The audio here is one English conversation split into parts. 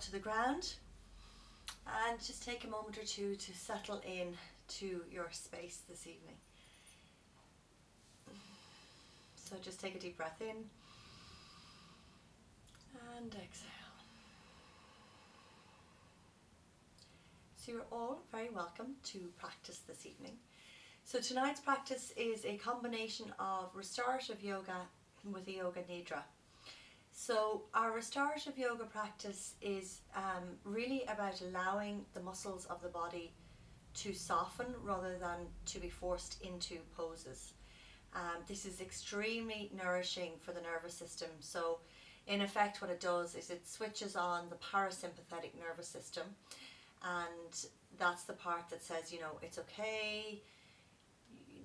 to the ground and just take a moment or two to settle in to your space this evening. So just take a deep breath in and exhale. So you're all very welcome to practice this evening. So tonight's practice is a combination of restorative yoga with a yoga nidra. So our restorative yoga practice is really about allowing the muscles of the body to soften rather than to be forced into poses. This is extremely nourishing for the nervous system. So in effect what it does is it switches on the parasympathetic nervous system, and that's the part that says, you know, it's okay,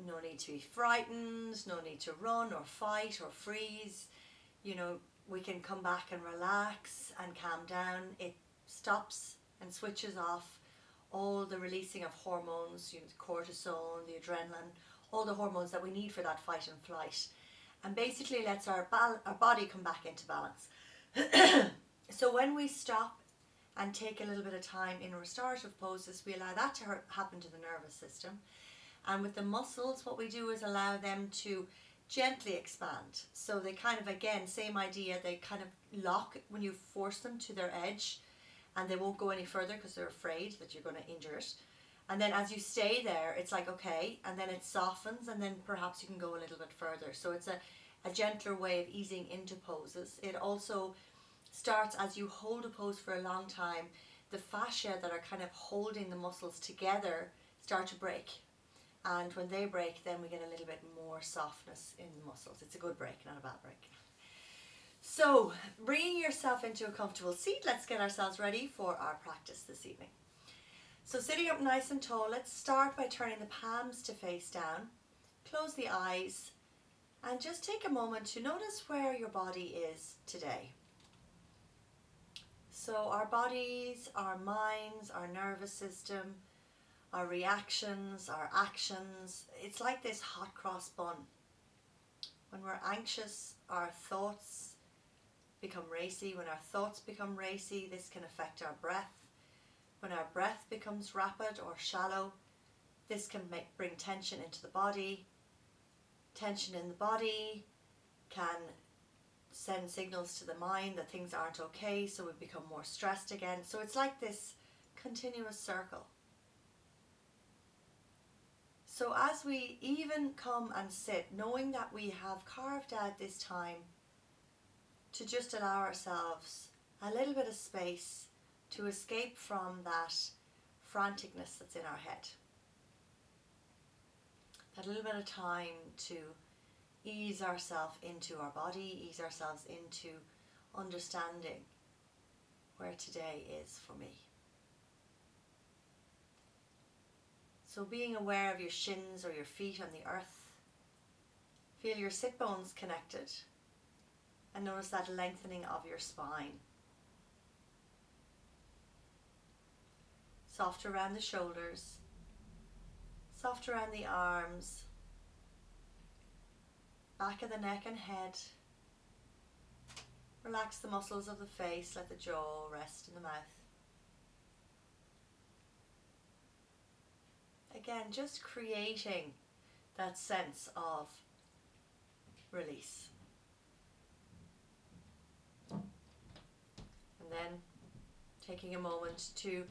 no need to be frightened, no need to run or fight or freeze, you know, we can come back and relax and calm down. It stops and switches off all the releasing of hormones, you know, the cortisol, the adrenaline, all the hormones that we need for that fight and flight, and basically lets our body come back into balance. So when we stop and take a little bit of time in restorative poses, we allow that to happen to the nervous system. And with the muscles, what we do is allow them to gently expand. So they kind of, again, same idea, they kind of lock when you force them to their edge, and they won't go any further because they're afraid that you're going to injure it. And then as you stay there, it's like, okay, and then it softens, and then perhaps you can go a little bit further. So it's a gentler way of easing into poses. It also starts as you hold a pose for a long time, the fascia that are kind of holding the muscles together start to break. And when they break, then we get a little bit more softness in the muscles. It's a good break, not a bad break. So, bringing yourself into a comfortable seat, let's get ourselves ready for our practice this evening. So sitting up nice and tall, let's start by turning the palms to face down. Close the eyes and just take a moment to notice where your body is today. So our bodies, our minds, our nervous system, our reactions, our actions, it's like this hot cross bun. When we're anxious, our thoughts become racy. When our thoughts become racy, this can affect our breath. When our breath becomes rapid or shallow, this can bring tension into the body. Tension in the body can send signals to the mind that things aren't okay, so we become more stressed again. So it's like this continuous circle. So as we even come and sit, knowing that we have carved out this time to just allow ourselves a little bit of space to escape from that franticness that's in our head. That little bit of time to ease ourselves into our body, ease ourselves into understanding where today is for me. So being aware of your shins or your feet on the earth, feel your sit bones connected, and notice that lengthening of your spine. Soft around the shoulders, soft around the arms, back of the neck and head. Relax the muscles of the face, let the jaw rest in the mouth. Again, just creating that sense of release. And then taking a moment to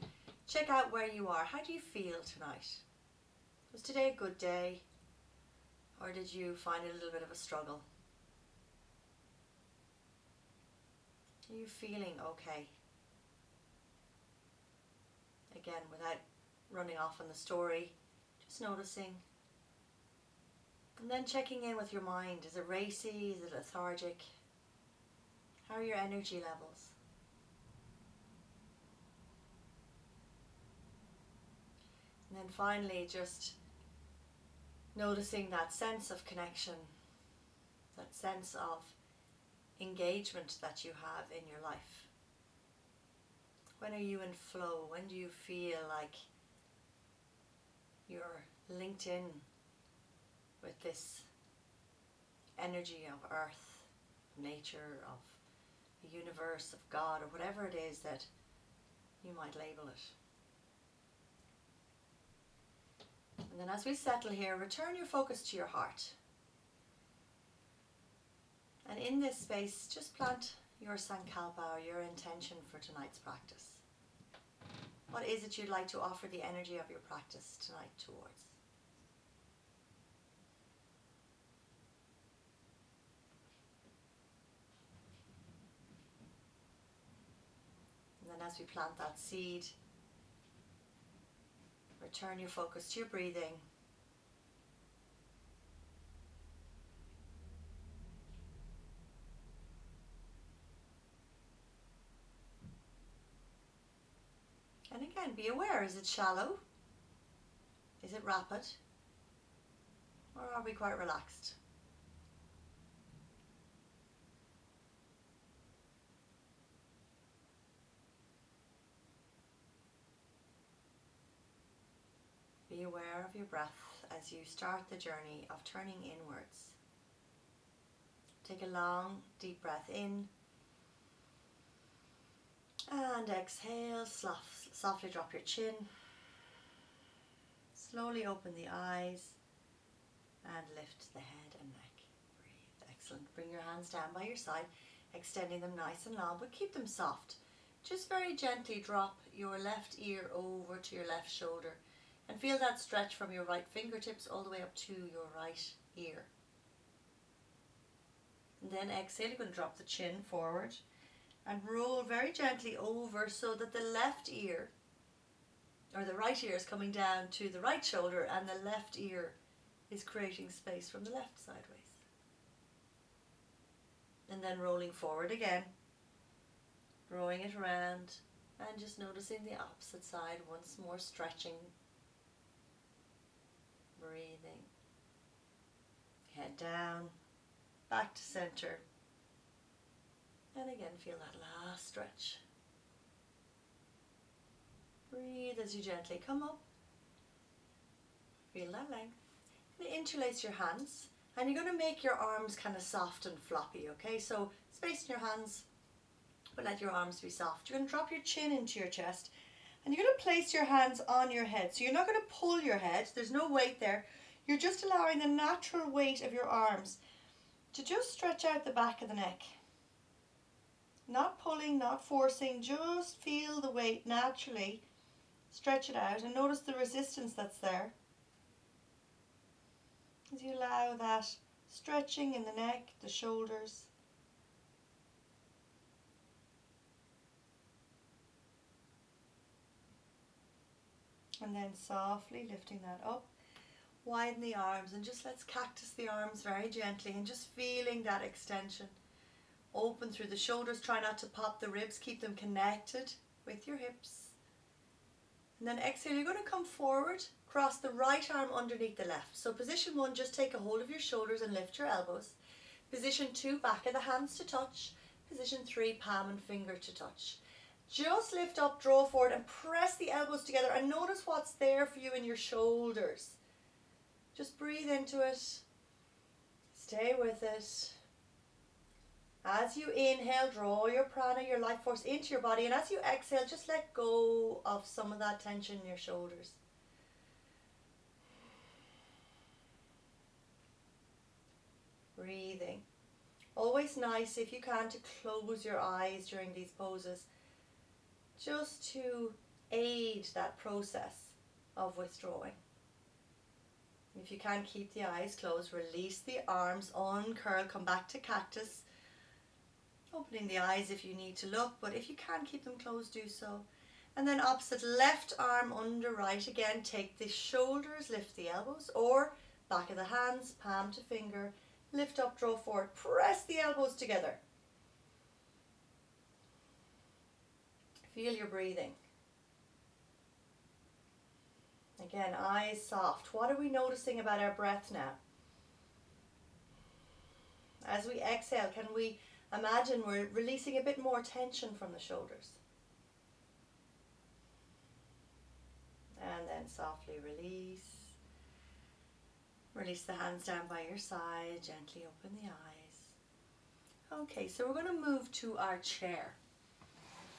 check out where you are. How do you feel tonight? Was today a good day? Or did you find it a little bit of a struggle? Are you feeling okay? Again, without running off on the story, just noticing. And then checking in with your mind. Is it racy? Is it lethargic? How are your energy levels? And then finally, just noticing that sense of connection, that sense of engagement that you have in your life. When are you in flow? When do you feel like you're linked in with this energy of earth, nature, of the universe, of God, or whatever it is that you might label it. And then as we settle here, return your focus to your heart. And in this space, just plant your sankalpa, or your intention for tonight's practice. What is it you'd like to offer the energy of your practice tonight towards? And then as we plant that seed, return your focus to your breathing. And again, be aware, is it shallow? Is it rapid? Or are we quite relaxed? Be aware of your breath as you start the journey of turning inwards. Take a long, deep breath in. And exhale, softly drop your chin. Slowly open the eyes and lift the head and neck. Breathe. Excellent. Bring your hands down by your side, extending them nice and long, but keep them soft. Just very gently drop your left ear over to your left shoulder and feel that stretch from your right fingertips all the way up to your right ear. And then exhale, you're going to drop the chin forward and roll very gently over so that the left ear, or the right ear, is coming down to the right shoulder and the left ear is creating space from the left sideways. And then rolling forward again, drawing it around and just noticing the opposite side, once more stretching, breathing, head down, back to center. And again, feel that last stretch. Breathe as you gently come up. Feel that length. And interlace your hands. And you're going to make your arms kind of soft and floppy, okay? So space in your hands, but let your arms be soft. You're going to drop your chin into your chest. And you're going to place your hands on your head. So you're not going to pull your head. There's no weight there. You're just allowing the natural weight of your arms to just stretch out the back of the neck. Not pulling, not forcing, just feel the weight naturally. Stretch it out and notice the resistance that's there. As you allow that stretching in the neck, the shoulders. And then softly lifting that up. Widen the arms and just let's cactus the arms very gently and just feeling that extension. Open through the shoulders, try not to pop the ribs, keep them connected with your hips. And then exhale, you're going to come forward, cross the right arm underneath the left. So position 1, just take a hold of your shoulders and lift your elbows. Position 2, back of the hands to touch. Position 3, palm and finger to touch. Just lift up, draw forward and press the elbows together and notice what's there for you in your shoulders. Just breathe into it. Stay with it. As you inhale, draw your prana, your life force into your body, and as you exhale, just let go of some of that tension in your shoulders. Breathing. Always nice, if you can, to close your eyes during these poses, just to aid that process of withdrawing. If you can, keep the eyes closed, release the arms, uncurl, come back to cactus. Opening the eyes if you need to look, but if you can keep them closed, do so. And then opposite, left arm under right. Again, take the shoulders, lift the elbows, or back of the hands, palm to finger, lift up, draw forward, press the elbows together. Feel your breathing. Again, eyes soft. What are we noticing about our breath now? As we exhale, can we imagine we're releasing a bit more tension from the shoulders? And then softly release. Release the hands down by your side. Gently open the eyes. Okay, so we're going to move to our chair.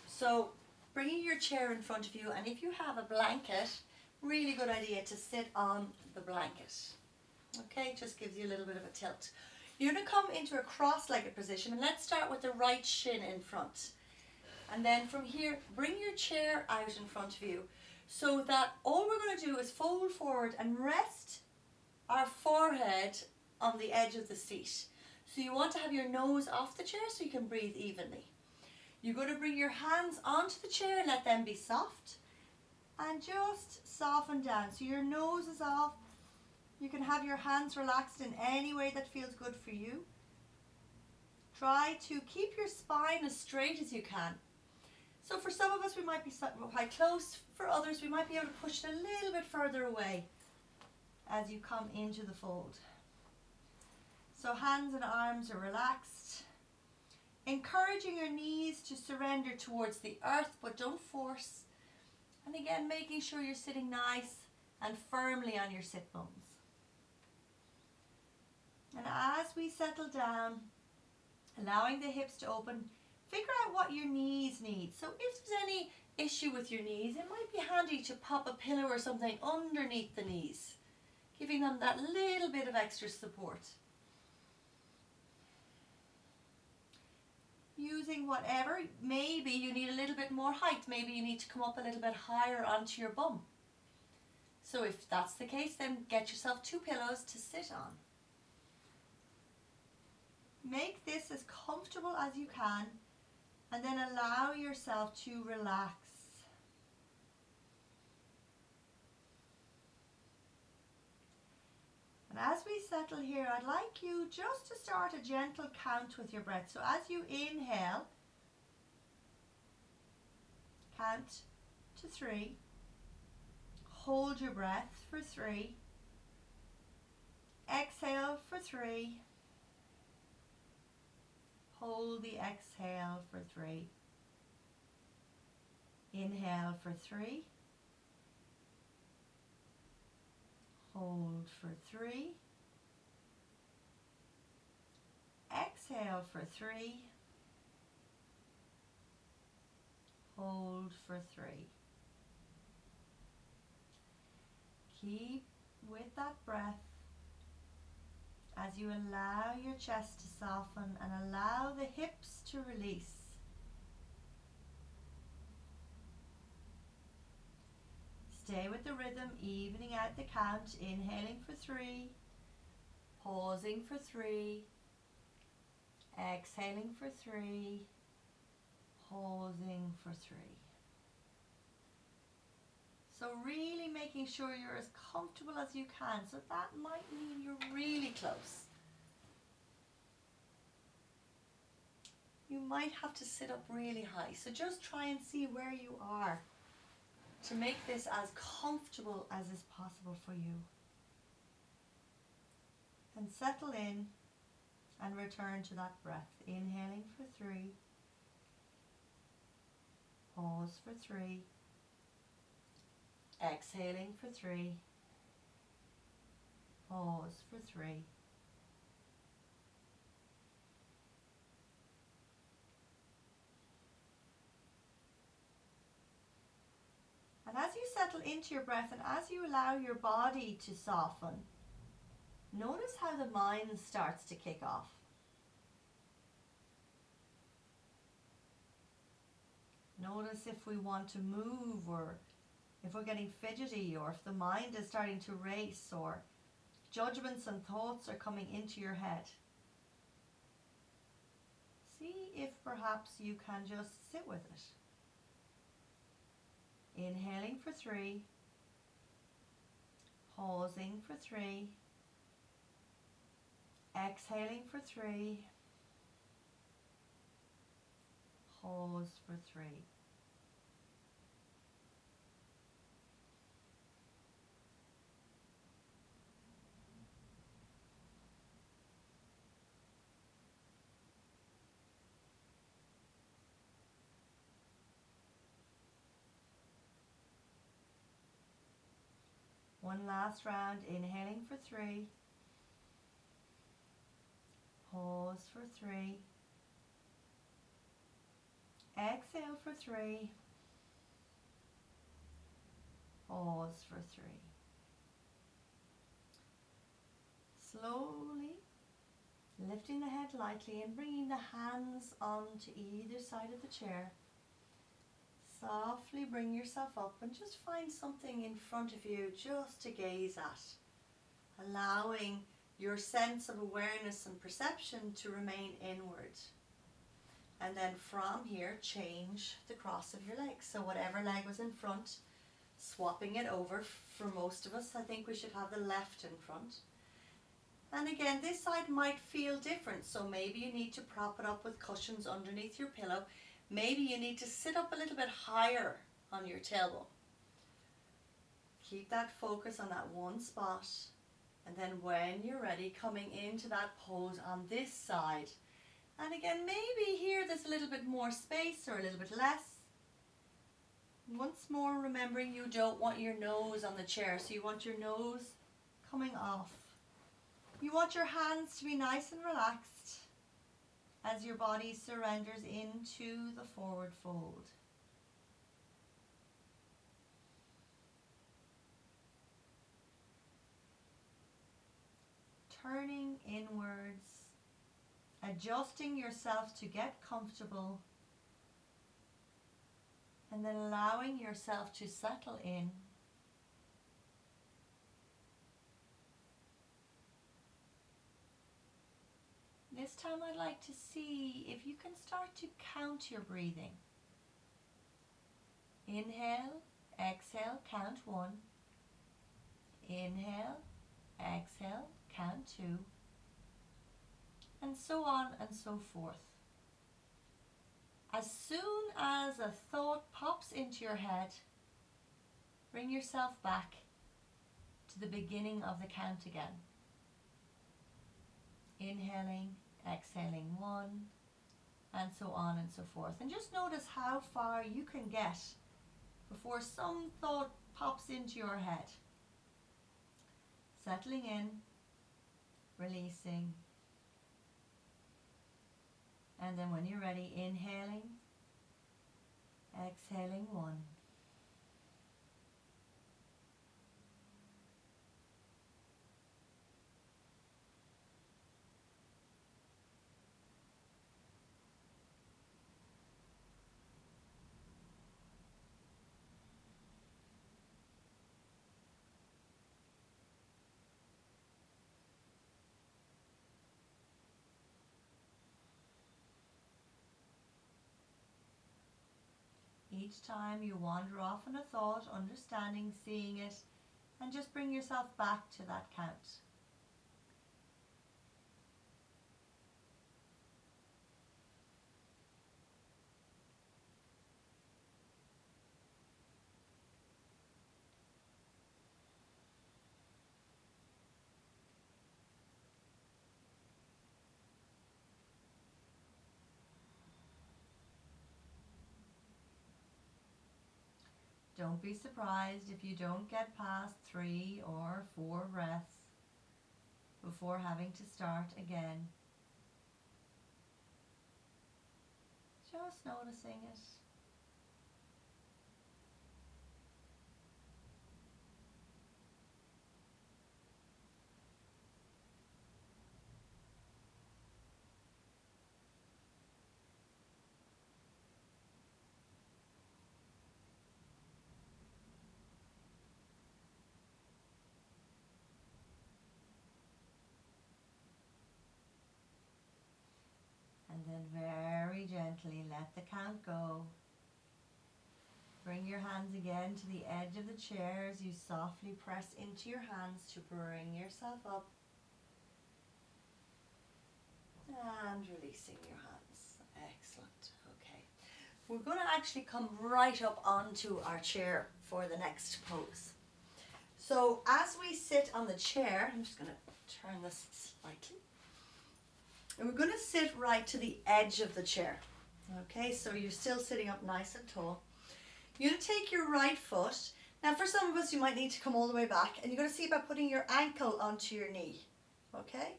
So bringing your chair in front of you, and if you have a blanket, really good idea to sit on the blanket. Okay, just gives you a little bit of a tilt. You're going to come into a cross-legged position, and let's start with the right shin in front. And then from here, bring your chair out in front of you so that all we're going to do is fold forward and rest our forehead on the edge of the seat. So you want to have your nose off the chair so you can breathe evenly. You're going to bring your hands onto the chair and let them be soft. And just soften down. So your nose is off. You can have your hands relaxed in any way that feels good for you. Try to keep your spine as straight as you can. So for some of us, we might be quite close. For others, we might be able to push it a little bit further away as you come into the fold. So hands and arms are relaxed. Encouraging your knees to surrender towards the earth, but don't force. And again, making sure you're sitting nice and firmly on your sit bones. And as we settle down, allowing the hips to open, figure out what your knees need. So if there's any issue with your knees, it might be handy to pop a pillow or something underneath the knees, giving them that little bit of extra support. Using whatever, maybe you need a little bit more height, maybe you need to come up a little bit higher onto your bum. So if that's the case, then get yourself 2 pillows to sit on. Make this as comfortable as you can, and then allow yourself to relax. And as we settle here, I'd like you just to start a gentle count with your breath. So as you inhale, count to 3. Hold your breath for 3. Exhale for 3. Hold the exhale for 3. Inhale for 3. Hold for 3. Exhale for 3. Hold for 3. Keep with that breath as you allow your chest to soften and allow the hips to release. Stay with the rhythm, evening out the count, inhaling for 3, pausing for 3, exhaling for 3, pausing for 3. So really making sure you're as comfortable as you can. So that might mean you're really close. You might have to sit up really high. So just try and see where you are to make this as comfortable as is possible for you. And settle in and return to that breath. Inhaling for 3. Pause for 3. Exhaling for 3. Pause for 3. And as you settle into your breath and as you allow your body to soften, notice how the mind starts to kick off. Notice if we want to move, or if we're getting fidgety, or if the mind is starting to race, or judgments and thoughts are coming into your head. See if perhaps you can just sit with it. Inhaling for 3, pausing for 3, exhaling for 3, pause for 3. One last round, inhaling for 3, pause for 3, exhale for 3, pause for 3. Slowly lifting the head lightly and bringing the hands onto either side of the chair. Softly bring yourself up and just find something in front of you just to gaze at, allowing your sense of awareness and perception to remain inward. And then from here, change the cross of your legs. So whatever leg was in front, swapping it over. For most of us, I think we should have the left in front. And again, this side might feel different, so maybe you need to prop it up with cushions underneath your pillow. Maybe you need to sit up a little bit higher on your tailbone. Keep that focus on that one spot, and then when you're ready, coming into that pose on this side. And again, maybe here there's a little bit more space or a little bit less. Once more, remembering you don't want your nose on the chair, so you want your nose coming off. You want your hands to be nice and relaxed as your body surrenders into the forward fold. Turning inwards, adjusting yourself to get comfortable, and then allowing yourself to settle in. This time I'd like to see if you can start to count your breathing. Inhale, exhale, count 1. Inhale, exhale, count 2. And so on and so forth. As soon as a thought pops into your head, bring yourself back to the beginning of the count again. Inhaling, exhaling 1, and so on and so forth. And just notice how far you can get before some thought pops into your head. Settling in, releasing, and then when you're ready, inhaling, exhaling 1. Each time you wander off in a thought, understanding, seeing it, and just bring yourself back to that count. Don't be surprised if you don't get past 3 or 4 breaths before having to start again. Just noticing it. And then very gently let the count go. Bring your hands again to the edge of the chair as you softly press into your hands to bring yourself up. And releasing your hands. Excellent. Okay. We're going to actually come right up onto our chair for the next pose. So as we sit on the chair, I'm just going to turn this slightly. And we're going to sit right to the edge of the chair. Okay, so you're still sitting up nice and tall. You're going to take your right foot. Now for some of us you might need to come all the way back, and you're going to see about putting your ankle onto your knee. Okay,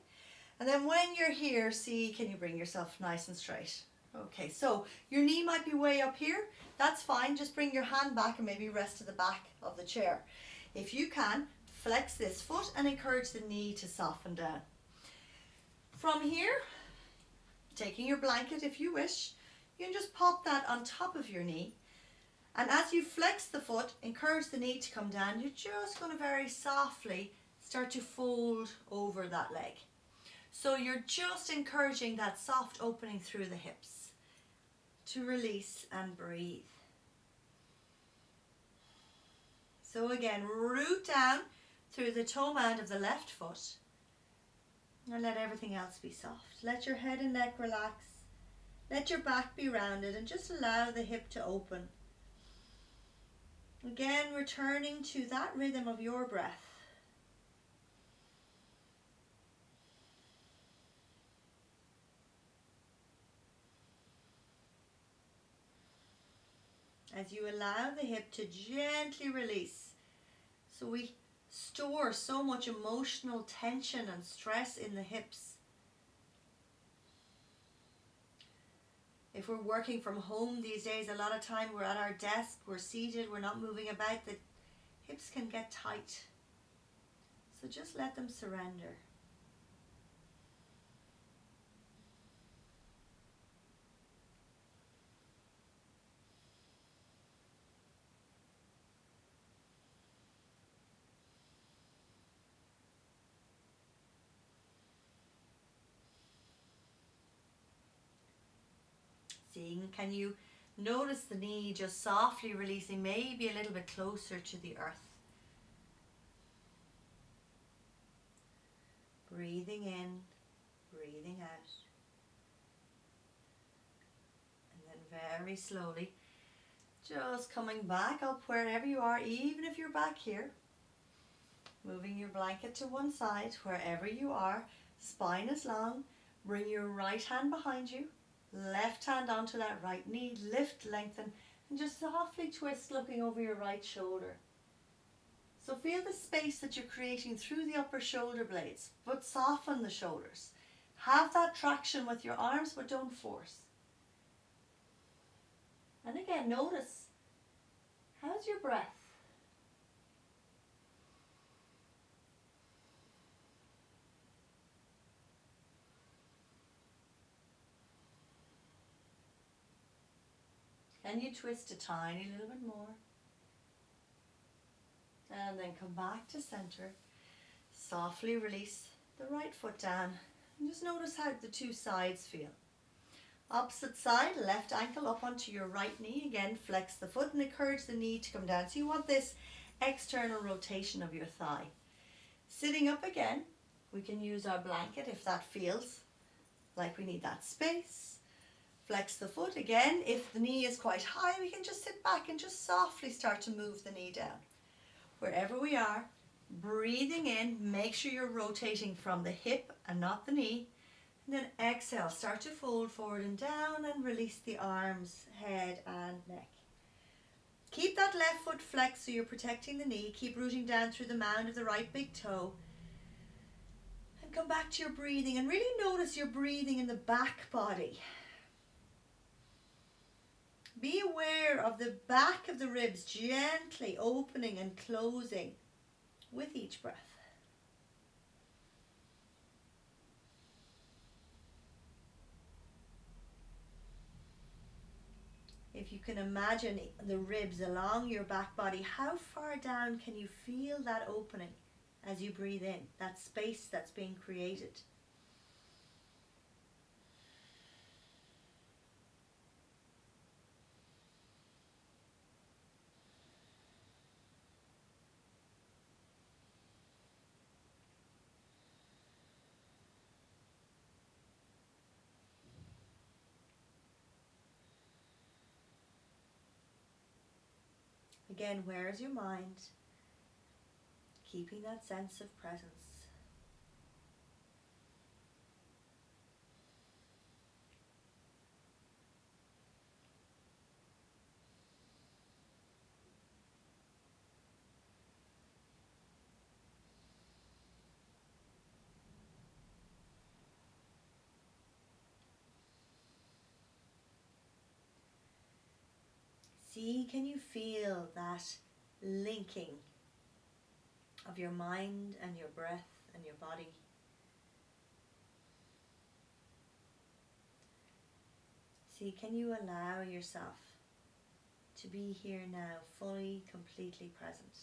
and then when you're here, see, can you bring yourself nice and straight? Okay, so your knee might be way up here. That's fine. Just bring your hand back and maybe rest to the back of the chair. If you can, flex this foot and encourage the knee to soften down. From here, taking your blanket if you wish, you can just pop that on top of your knee. And as you flex the foot, encourage the knee to come down. You're just going to very softly start to fold over that leg. So you're just encouraging that soft opening through the hips to release and breathe. So again, root down through the toe mound of the left foot and let everything else be soft. Let your head and neck relax. Let your back be rounded and just allow the hip to open. Again, returning to that rhythm of your breath. As you allow the hip to gently release. So we store so much emotional tension and stress in the hips. If we're working from home these days, a lot of time we're at our desk, we're seated, we're not moving about, the hips can get tight. So just let them surrender. Seeing, can you notice the knee just softly releasing, maybe a little bit closer to the earth. Breathing in, breathing out. And then very slowly, just coming back up wherever you are, even if you're back here. Moving your blanket to one side, wherever you are, spine is long. Bring your right hand behind you. Left hand onto that right knee, lift, lengthen, and just softly twist looking over your right shoulder. So feel the space that you're creating through the upper shoulder blades, but soften the shoulders. Have that traction with your arms, but don't force. And again, notice, how's your breath? Can you twist a tiny little bit more? And then come back to center. Softly release the right foot down. And just notice how the two sides feel. Opposite side, left ankle up onto your right knee. Again, flex the foot and encourage the knee to come down. So you want this external rotation of your thigh. Sitting up again, we can use our blanket if that feels like we need that space. Flex the foot again. If the knee is quite high, we can just sit back and just softly start to move the knee down. Wherever we are, breathing in, make sure you're rotating from the hip and not the knee. And then exhale, start to fold forward and down and release the arms, head and neck. Keep that left foot flexed so you're protecting the knee. Keep rooting down through the mound of the right big toe. And come back to your breathing and really notice your breathing in the back body. Be aware of the back of the ribs gently opening and closing with each breath. If you can imagine the ribs along your back body, how far down can you feel that opening as you breathe in, that space that's being created? Again, where is your mind? Keeping that sense of presence. See, can you feel that linking of your mind and your breath and your body. See, can you allow yourself to be here now, fully, completely present?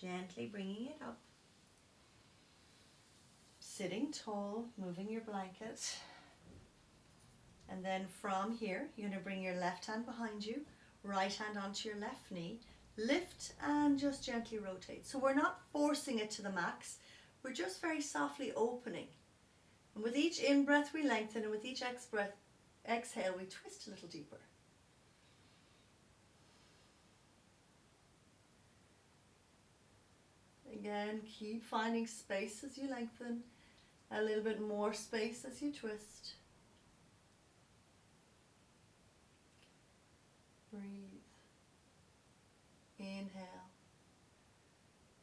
Gently bringing it up. Sitting tall, moving your blanket. And then from here, you're going to bring your left hand behind you, right hand onto your left knee. Lift and just gently rotate. So we're not forcing it to the max. We're just very softly opening. And with each in-breath we lengthen, and with each exhale we twist a little deeper. Again, keep finding space as you lengthen, a little bit more space as you twist. Breathe. Inhale.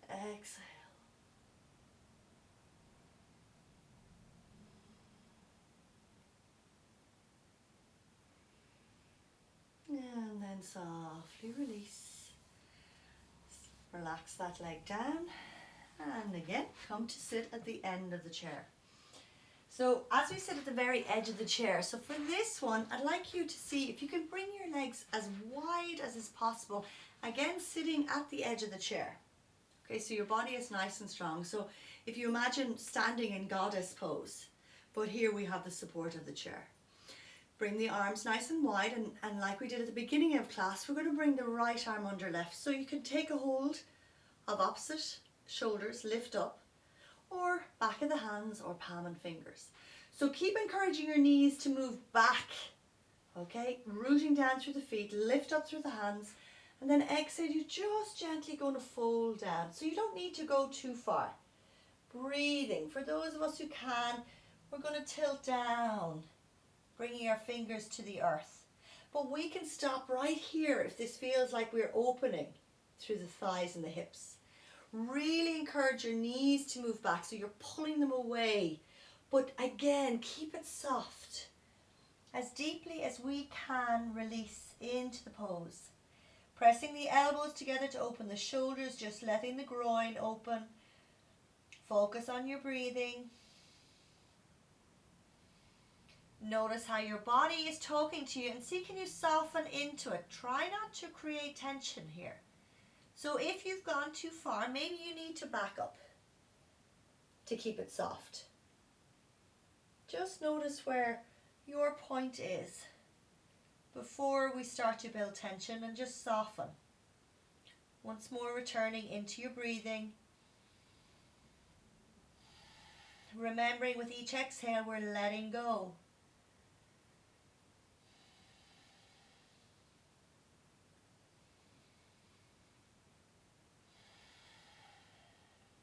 Exhale. And then softly release. Relax that leg down. And again, come to sit at the end of the chair. So as we sit at the very edge of the chair, so for this one, I'd like you to see if you can bring your legs as wide as is possible. Again, sitting at the edge of the chair. Okay, so your body is nice and strong. So if you imagine standing in goddess pose, but here we have the support of the chair. Bring the arms nice and wide, and like we did at the beginning of class, we're going to bring the right arm under left. So you can take a hold of opposite shoulders, lift up, or back of the hands or palm and fingers. So keep encouraging your knees to move back, okay? Rooting down through the feet, lift up through the hands, and then exhale, you're just gently going to fold down. So you don't need to go too far. Breathing. For those of us who can, we're going to tilt down, bringing our fingers to the earth. But we can stop right here if this feels like we're opening through the thighs and the hips. Really encourage your knees to move back so you're pulling them away. But again, keep it soft. As deeply as we can, release into the pose. Pressing the elbows together to open the shoulders, just letting the groin open. Focus on your breathing. Notice how your body is talking to you and see, can you soften into it? Try not to create tension here. So if you've gone too far, maybe you need to back up to keep it soft. Just notice where your point is before we start to build tension, and just soften. Once more, returning into your breathing. Remembering with each exhale, we're letting go.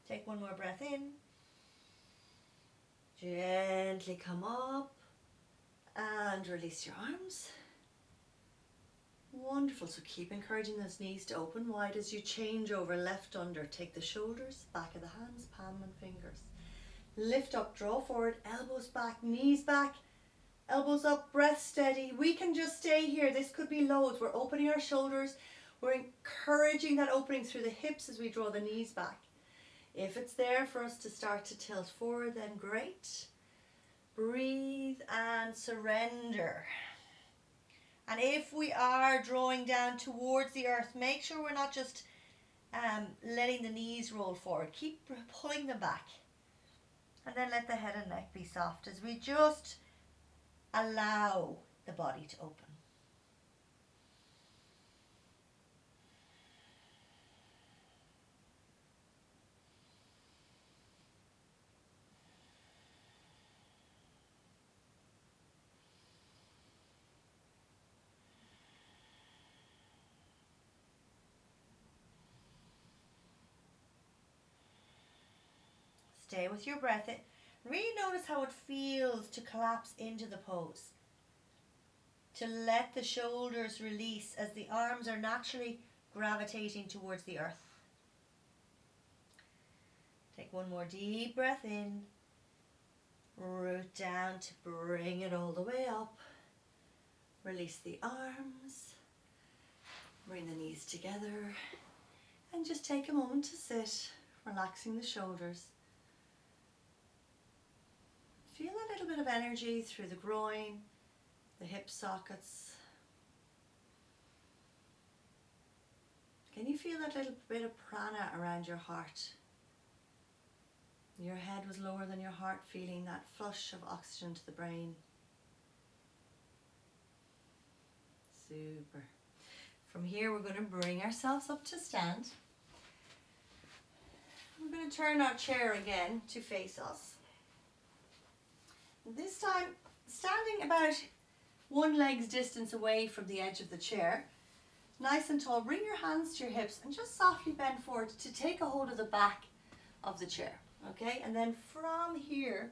Take one more breath in. Gently come up and release your arms. Wonderful. So keep encouraging those knees to open wide as you change over left under. Take the shoulders, back of the hands, palm and fingers. Lift up, draw forward, elbows back, knees back, elbows up, breath steady. We can just stay here. This could be loads. We're opening our shoulders. We're encouraging that opening through the hips as we draw the knees back. If it's there for us to start to tilt forward, then great. Breathe and surrender. And if we are drawing down towards the earth, make sure we're not just letting the knees roll forward. Keep pulling them back. And then let the head and neck be soft as we just allow the body to open. Stay with your breath. Really notice how it feels to collapse into the pose. To let the shoulders release as the arms are naturally gravitating towards the earth. Take one more deep breath in. Root down to bring it all the way up. Release the arms. Bring the knees together. And just take a moment to sit, relaxing the shoulders. Feel a little bit of energy through the groin, the hip sockets. Can you feel that little bit of prana around your heart? Your head was lower than your heart, feeling that flush of oxygen to the brain. Super. From here we're going to bring ourselves up to stand. We're going to turn our chair again to face us. This time standing about one leg's distance away from the edge of the chair. Nice and tall. Bring your hands to your hips and just softly bend forward to take a hold of the back of the chair. Okay, and then from here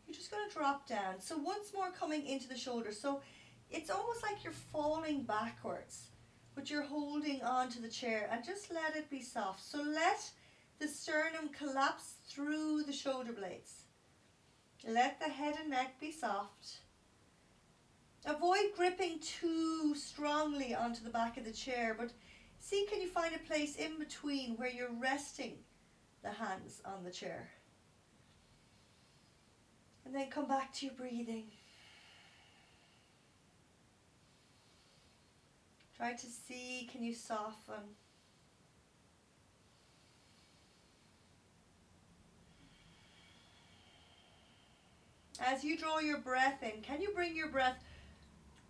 you're just going to drop down. So once more coming into the shoulders. So it's almost like you're falling backwards, but you're holding on to the chair, and just let it be soft. So let the sternum collapse through the shoulder blades. Let the head and neck be soft. Avoid gripping too strongly onto the back of the chair, but see, can you find a place in between where you're resting the hands on the chair? And then come back to your breathing. Try to see, can you soften? As you draw your breath in, can you bring your breath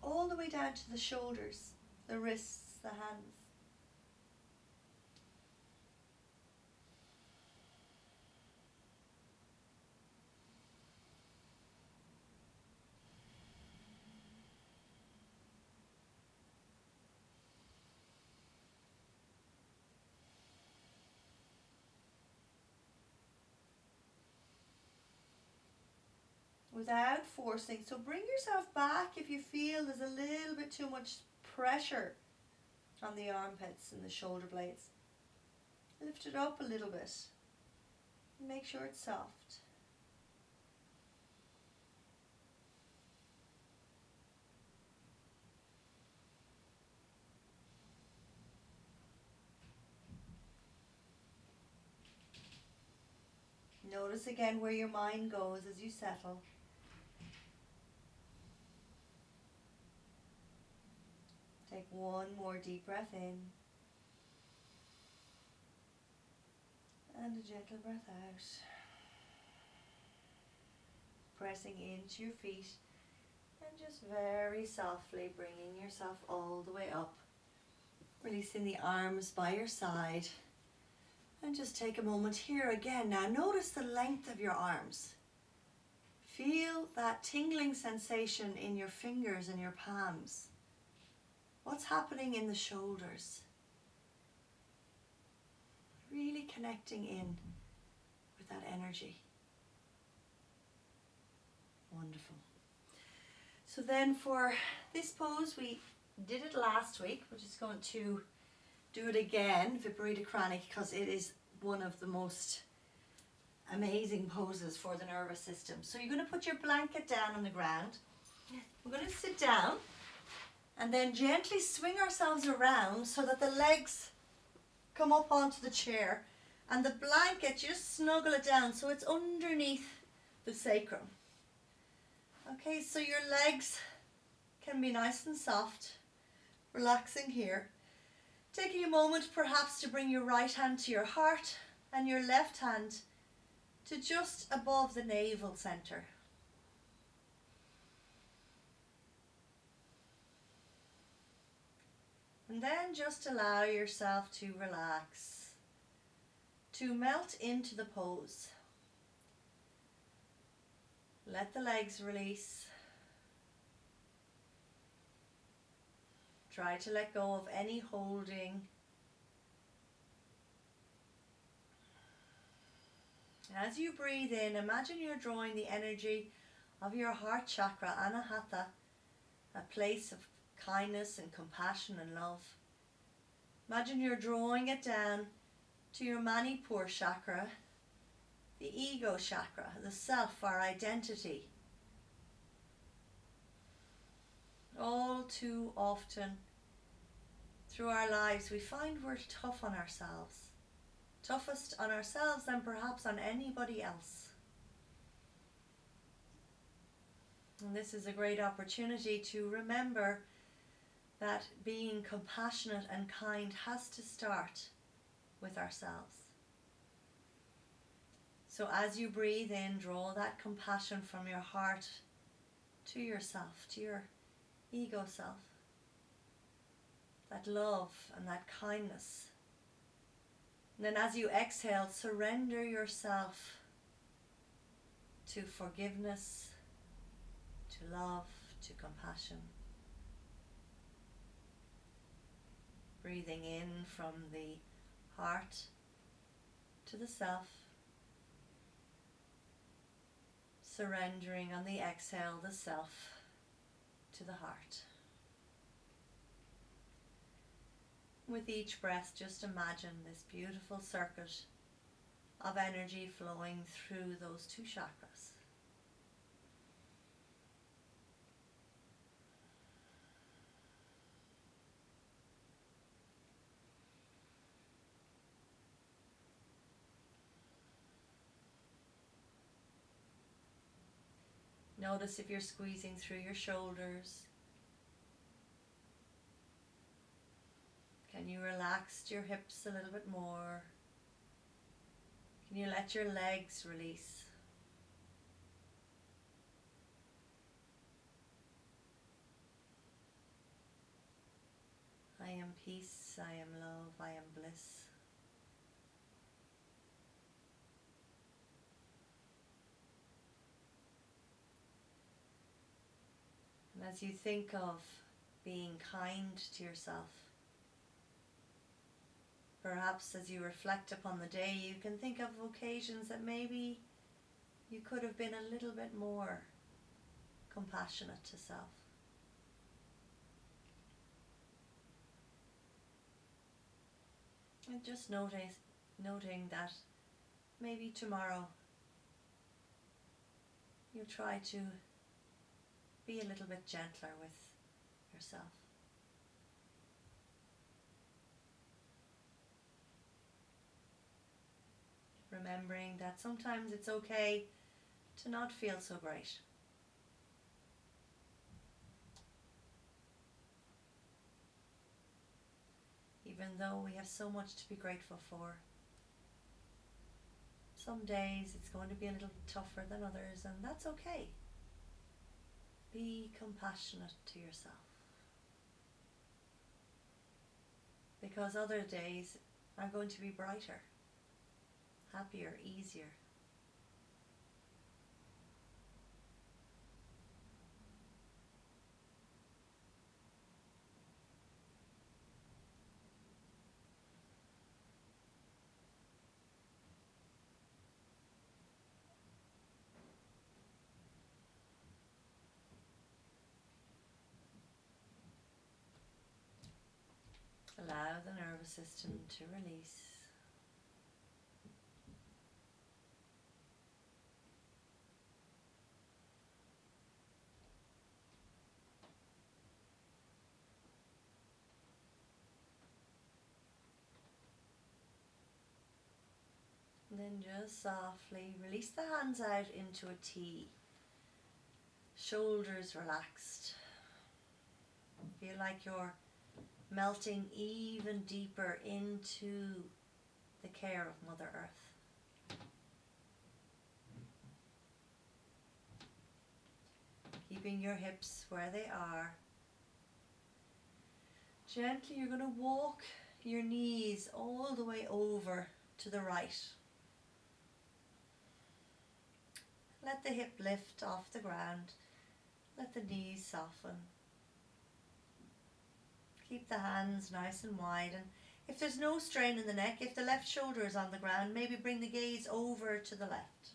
all the way down to the shoulders, the wrists, the hands? Without forcing. So bring yourself back if you feel there's a little bit too much pressure on the armpits and the shoulder blades. Lift it up a little bit. Make sure it's soft. Notice again where your mind goes as you settle. Take one more deep breath in. And a gentle breath out. Pressing into your feet and just very softly bringing yourself all the way up. Releasing the arms by your side. And just take a moment here again. Now notice the length of your arms. Feel that tingling sensation in your fingers and your palms. What's happening in the shoulders? Really connecting in with that energy. Wonderful. So then for this pose, we did it last week. We're just going to do it again, Viparita Krani, because it is one of the most amazing poses for the nervous system. So you're going to put your blanket down on the ground. We're going to sit down and then gently swing ourselves around so that the legs come up onto the chair and the blanket, just snuggle it down so it's underneath the sacrum. Okay, so your legs can be nice and soft, relaxing here. Taking a moment perhaps to bring your right hand to your heart and your left hand to just above the navel center. And then just allow yourself to relax, to melt into the pose. Let the legs release. Try to let go of any holding. As you breathe in, imagine you're drawing the energy of your heart chakra, Anahata, a place of kindness and compassion and love. Imagine you're drawing it down to your Manipur chakra, the ego chakra, the self, our identity. All too often, through our lives, we find we're tough on ourselves. Toughest on ourselves than perhaps on anybody else. And this is a great opportunity to remember that being compassionate and kind has to start with ourselves. So as you breathe in, draw that compassion from your heart to yourself, to your ego self. That love and that kindness. And then as you exhale, surrender yourself to forgiveness, to love, to compassion. Breathing in from the heart to the self. Surrendering on the exhale, the self to the heart. With each breath, just imagine this beautiful circuit of energy flowing through those two chakras. Notice if you're squeezing through your shoulders. Can you relax your hips a little bit more? Can you let your legs release? I am peace, I am love, I am bliss. And as you think of being kind to yourself, perhaps as you reflect upon the day, you can think of occasions that maybe you could have been a little bit more compassionate to self. And just noting that maybe tomorrow you'll try to be a little bit gentler with yourself. Remembering that sometimes it's okay to not feel so great. Even though we have so much to be grateful for, some days it's going to be a little tougher than others, and that's okay. Be compassionate to yourself. Because other days are going to be brighter, happier, easier. Allow the nervous system to release. And then just softly release the hands out into a T. Shoulders relaxed. Feel like you're melting even deeper into the care of Mother Earth. Keeping your hips where they are. Gently you're going to walk your knees all the way over to the right. Let the hip lift off the ground. Let the knees soften. Keep the hands nice and wide, and if there's no strain in the neck, if the left shoulder is on the ground, maybe bring the gaze over to the left.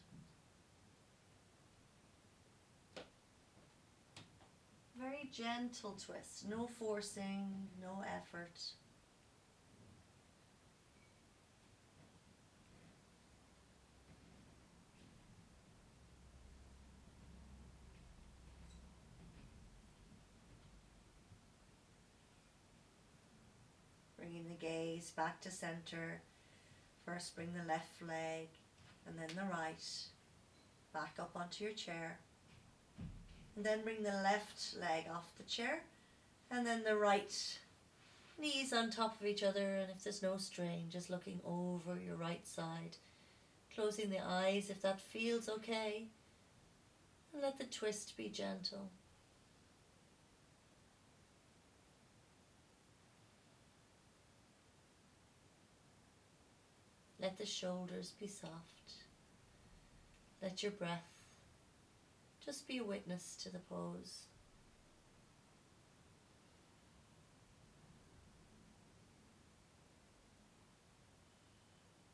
Very gentle twist, no forcing, no effort. gaze back to center. First bring the left leg and then the right back up onto your chair. And then bring the left leg off the chair and then the right knees on top of each other, and if there's no strain, just looking over your right side. Closing the eyes if that feels okay. And let the twist be gentle. Let the shoulders be soft. Let your breath just be a witness to the pose.